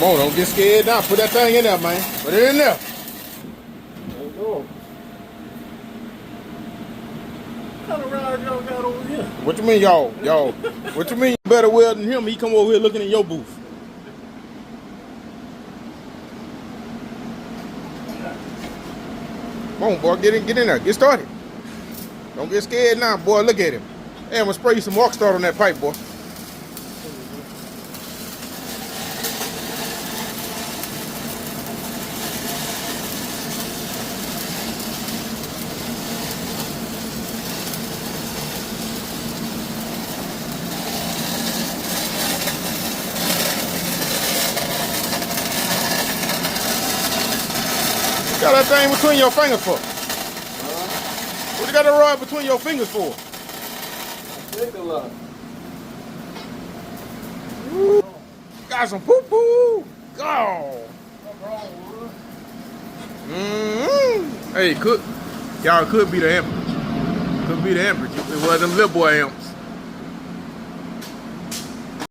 Come on, don't get scared now. Put that thing in there, man. Put it in there. There you go. What kind of ride y'all got over here? What you mean, y'all? Y'all. What you mean you better weld than him? He come over here looking in your booth. Come on, boy. Get in there. Get started. Don't get scared now, boy. Look at him. Hey, I'm going to spray you some walk start on that pipe, boy. Got that thing between your fingers for? What you got the rod between your fingers for? Finger lock. Got some poo-poo. Go. What's wrong, Wood? Hey, y'all could be the amp. Could be the amperage. It was them little boy amp.